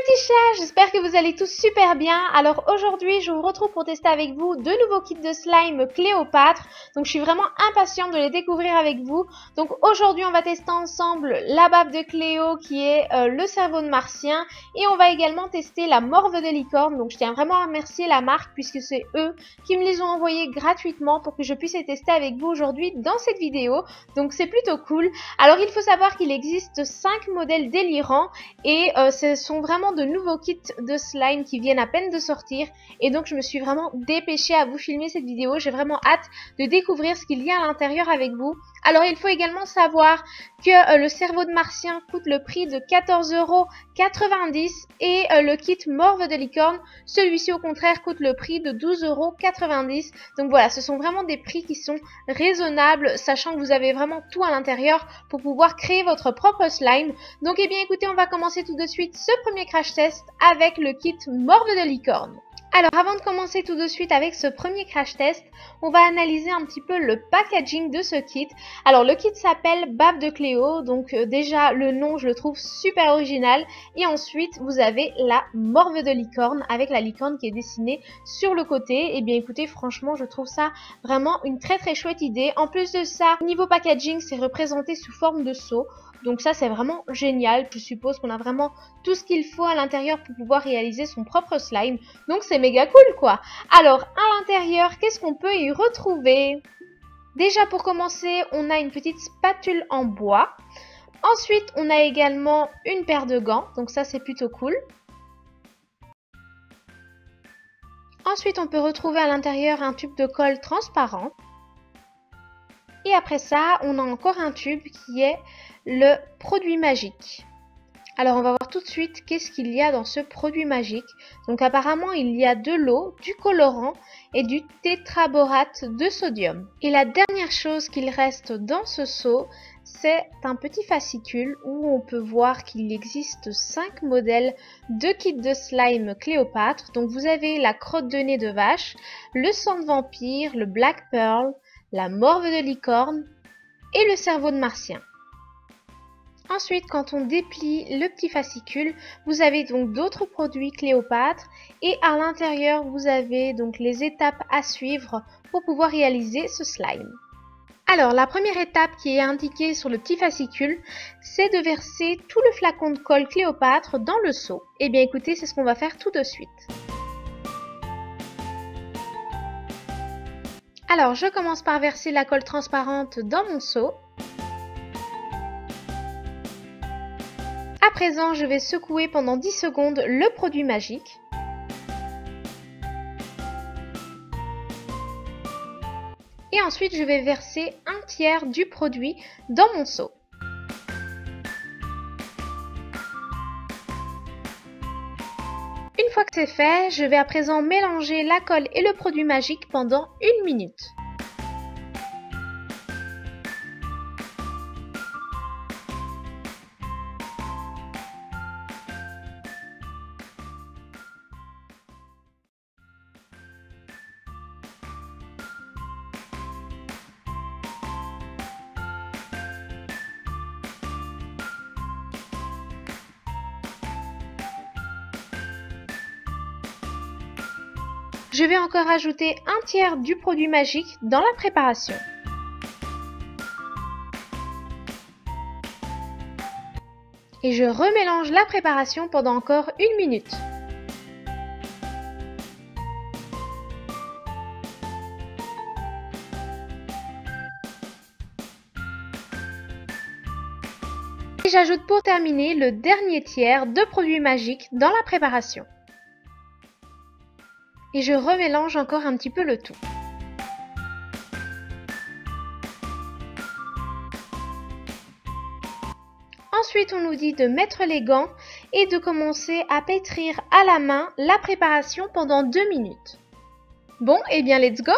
petits chats, j'espère que vous allez tous super bien. Alors aujourd'hui, je vous retrouve pour tester avec vous deux nouveaux kits de slime Cléopâtre. Donc je suis vraiment impatiente de les découvrir avec vous. Donc aujourd'hui, on va tester ensemble la bave de Cléo qui est le cerveau de Martien. Et on va également tester la morve de licorne. Donc je tiens vraiment à remercier la marque puisque c'est eux qui me les ont envoyés gratuitement pour que je puisse les tester avec vous aujourd'hui dans cette vidéo. Donc c'est plutôt cool. Alors il faut savoir qu'il existe 5 modèles délirants et ce sont vraiment de nouveaux kits de slime qui viennent à peine de sortir et donc je me suis vraiment dépêchée à vous filmer cette vidéo. J'ai vraiment hâte de découvrir ce qu'il y a à l'intérieur avec vous. Alors il faut également savoir que le cerveau de Martien coûte le prix de 14,90 € et le kit morve de licorne, celui-ci au contraire coûte le prix de 12,90 €. Donc voilà, ce sont vraiment des prix qui sont raisonnables, sachant que vous avez vraiment tout à l'intérieur pour pouvoir créer votre propre slime. Donc eh bien écoutez, on va commencer tout de suite ce premier crash test avec le kit morve de licorne. Alors avant de commencer tout de suite avec ce premier crash test, on va analyser un petit peu le packaging de ce kit. Alors le kit s'appelle bave de Cléo, donc déjà le nom je le trouve super original. Et ensuite vous avez la morve de licorne avec la licorne qui est dessinée sur le côté. Et bien écoutez, franchement je trouve ça vraiment une très chouette idée. En plus de ça, niveau packaging c'est représenté sous forme de seau. Donc ça c'est vraiment génial, je suppose qu'on a vraiment tout ce qu'il faut à l'intérieur pour pouvoir réaliser son propre slime. Donc c'est méga cool quoi. Alors à l'intérieur, qu'est-ce qu'on peut y retrouver? Déjà pour commencer, on a une petite spatule en bois. Ensuite on a également une paire de gants, donc ça c'est plutôt cool. Ensuite on peut retrouver à l'intérieur un tube de colle transparent. Et après ça, on a encore un tube qui est le produit magique. Alors on va voir tout de suite qu'est-ce qu'il y a dans ce produit magique. Donc apparemment il y a de l'eau, du colorant et du tétraborate de sodium. Et la dernière chose qu'il reste dans ce seau, c'est un petit fascicule où on peut voir qu'il existe 5 modèles de kits de slime Cléopâtre. Donc vous avez la crotte de nez de vache, le sang de vampire, le black pearl, la morve de licorne et le cerveau de Martien. Ensuite, quand on déplie le petit fascicule, vous avez donc d'autres produits Cléopâtre et à l'intérieur, vous avez donc les étapes à suivre pour pouvoir réaliser ce slime. Alors, la première étape qui est indiquée sur le petit fascicule, c'est de verser tout le flacon de colle Cléopâtre dans le seau. Et bien écoutez, c'est ce qu'on va faire tout de suite. Alors, je commence par verser la colle transparente dans mon seau. À présent, je vais secouer pendant 10 secondes le produit magique. Et ensuite, je vais verser un tiers du produit dans mon seau. Une fois que c'est fait, je vais à présent mélanger la colle et le produit magique pendant 1 minute. Je vais encore ajouter un tiers du produit magique dans la préparation. Et je remélange la préparation pendant encore 1 minute. Et j'ajoute pour terminer le dernier tiers de produit magique dans la préparation. Et je remélange encore un petit peu le tout. Ensuite, on nous dit de mettre les gants et de commencer à pétrir à la main la préparation pendant 2 minutes. Bon, et bien let's go!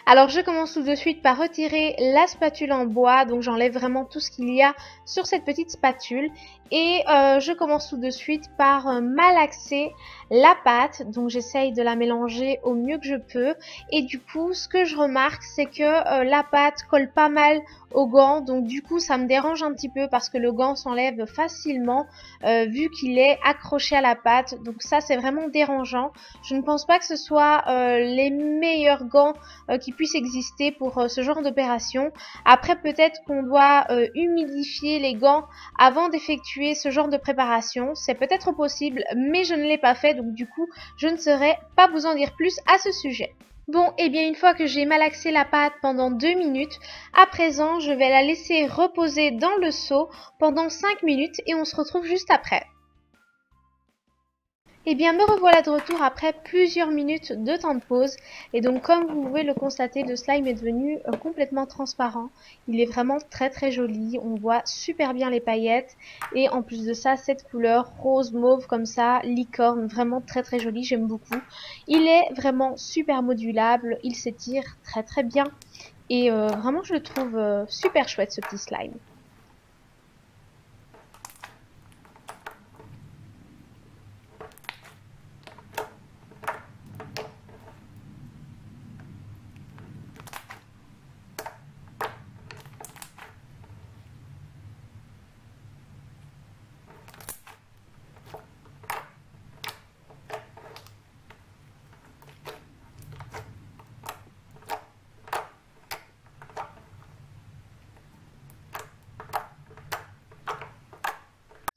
Alors je commence tout de suite par retirer la spatule en bois, donc j'enlève vraiment tout ce qu'il y a sur cette petite spatule et je commence tout de suite par malaxer la pâte, donc j'essaye de la mélanger au mieux que je peux et du coup ce que je remarque c'est que la pâte colle pas mal au gant, donc du coup ça me dérange un petit peu parce que le gant s'enlève facilement vu qu'il est accroché à la pâte, donc ça c'est vraiment dérangeant. Je ne pense pas que ce soit les meilleurs gants qui puissent exister pour ce genre d'opération. Après peut-être qu'on doit humidifier les gants avant d'effectuer ce genre de préparation, c'est peut-être possible mais je ne l'ai pas fait, donc du coup je ne saurais pas vous en dire plus à ce sujet. Bon, et bien une fois que j'ai malaxé la pâte pendant 2 minutes, à présent je vais la laisser reposer dans le seau pendant 5 minutes et on se retrouve juste après. Et bien me revoilà de retour après plusieurs minutes de temps de pause et donc comme vous pouvez le constater, le slime est devenu complètement transparent. Il est vraiment très joli, on voit super bien les paillettes et en plus de ça cette couleur rose mauve comme ça, licorne, vraiment très jolie, j'aime beaucoup. Il est vraiment super modulable, il s'étire très bien et vraiment je le trouve super chouette ce petit slime.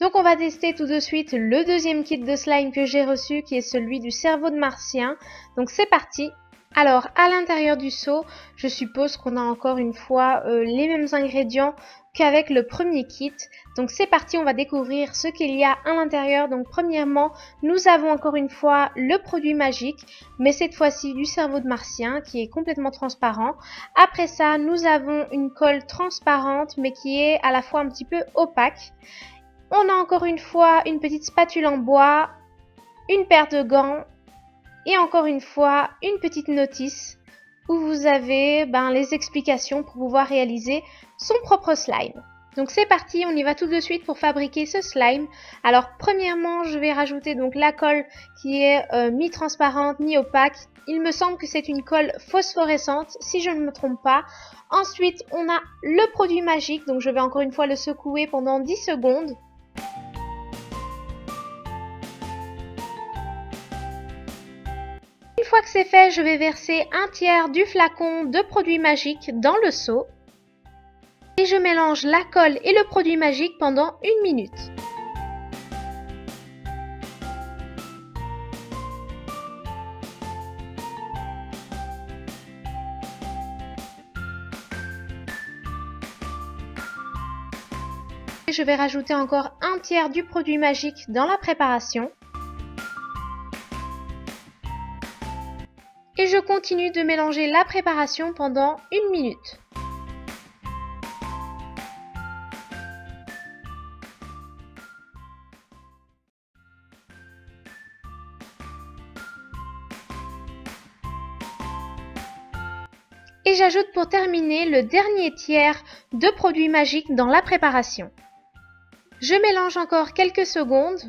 Donc on va tester tout de suite le deuxième kit de slime que j'ai reçu qui est celui du cerveau de martien. Donc c'est parti. Alors à l'intérieur du seau, je suppose qu'on a encore une fois les mêmes ingrédients qu'avec le premier kit. Donc c'est parti, on va découvrir ce qu'il y a à l'intérieur. Donc premièrement, nous avons encore une fois le produit magique, mais cette fois-ci du cerveau de martien qui est complètement transparent. Après ça, nous avons une colle transparente mais qui est à la fois un petit peu opaque. On a encore une fois une petite spatule en bois, une paire de gants et encore une fois une petite notice où vous avez les explications pour pouvoir réaliser son propre slime. Donc c'est parti, on y va tout de suite pour fabriquer ce slime. Alors premièrement, je vais rajouter donc la colle qui est mi-transparente, mi-opaque. Il me semble que c'est une colle phosphorescente si je ne me trompe pas. Ensuite, on a le produit magique, donc je vais encore une fois le secouer pendant 10 secondes. Une fois que c'est fait, je vais verser un tiers du flacon de produit magique dans le seau. Et je mélange la colle et le produit magique pendant 1 minute. Et je vais rajouter encore un tiers du produit magique dans la préparation. Et je continue de mélanger la préparation pendant 1 minute. Et j'ajoute pour terminer le dernier tiers de produit magique dans la préparation. Je mélange encore quelques secondes.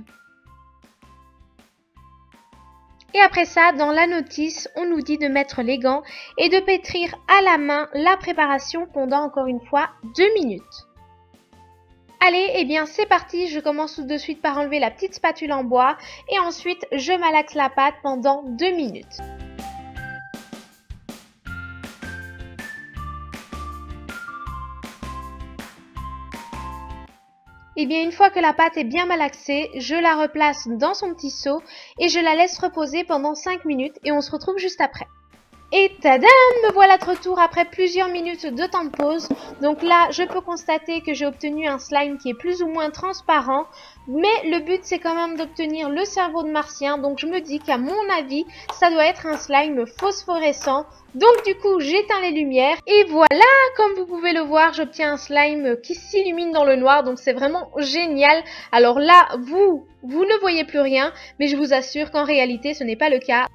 Et après ça, dans la notice, on nous dit de mettre les gants et de pétrir à la main la préparation pendant encore une fois 2 minutes. Allez, et bien c'est parti, je commence tout de suite par enlever la petite spatule en bois et ensuite je malaxe la pâte pendant 2 minutes. Et bien une fois que la pâte est bien malaxée, je la replace dans son petit seau et je la laisse reposer pendant 5 minutes et on se retrouve juste après. Et tadam, me voilà de retour après plusieurs minutes de temps de pause. Donc là, je peux constater que j'ai obtenu un slime qui est plus ou moins transparent. Mais le but, c'est quand même d'obtenir le cerveau de martien. Donc je me dis qu'à mon avis, ça doit être un slime phosphorescent. Donc du coup, j'éteins les lumières. Et voilà, comme vous pouvez le voir, j'obtiens un slime qui s'illumine dans le noir. Donc c'est vraiment génial. Alors là, vous ne voyez plus rien. Mais je vous assure qu'en réalité, ce n'est pas le cas.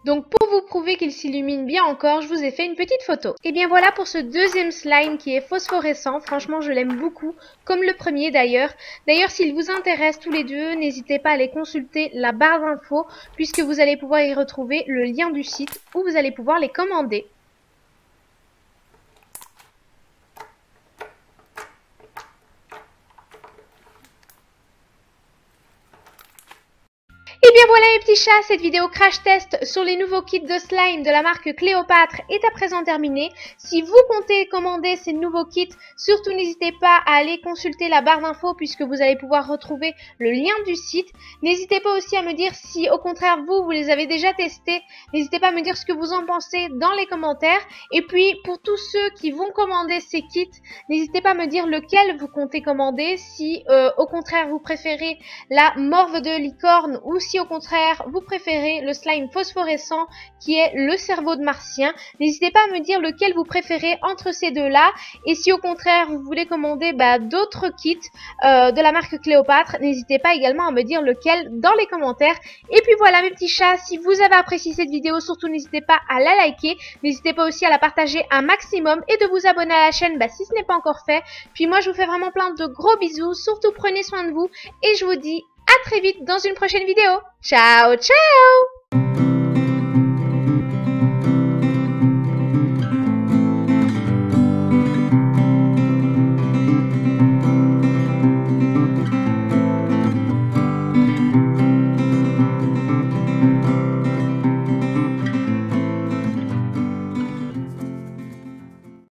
Donc pour vous prouver qu'il s'illumine bien encore, je vous ai fait une petite photo. Et bien voilà pour ce deuxième slime qui est phosphorescent. Franchement, je l'aime beaucoup, comme le premier d'ailleurs. D'ailleurs, s'il vous intéresse tous les deux, n'hésitez pas à aller consulter la barre d'infos, puisque vous allez pouvoir y retrouver le lien du site où vous allez pouvoir les commander. Et bien voilà mes petits chats, cette vidéo crash test sur les nouveaux kits de slime de la marque Cléopâtre est à présent terminée. Si vous comptez commander ces nouveaux kits, surtout n'hésitez pas à aller consulter la barre d'infos puisque vous allez pouvoir retrouver le lien du site. N'hésitez pas aussi à me dire si au contraire vous les avez déjà testés. N'hésitez pas à me dire ce que vous en pensez dans les commentaires. Et puis pour tous ceux qui vont commander ces kits, n'hésitez pas à me dire lequel vous comptez commander. Si au contraire vous préférez la morve de licorne ou si au contraire vous préférez le slime phosphorescent qui est le cerveau de martien. N'hésitez pas à me dire lequel vous préférez entre ces deux-là. Et si au contraire vous voulez commander d'autres kits de la marque Cléopâtre, n'hésitez pas également à me dire lequel dans les commentaires. Et puis voilà mes petits chats, si vous avez apprécié cette vidéo, surtout n'hésitez pas à la liker. N'hésitez pas aussi à la partager un maximum et de vous abonner à la chaîne si ce n'est pas encore fait. Puis moi je vous fais vraiment plein de gros bisous, surtout prenez soin de vous et je vous dis à très vite dans une prochaine vidéo. Ciao, ciao!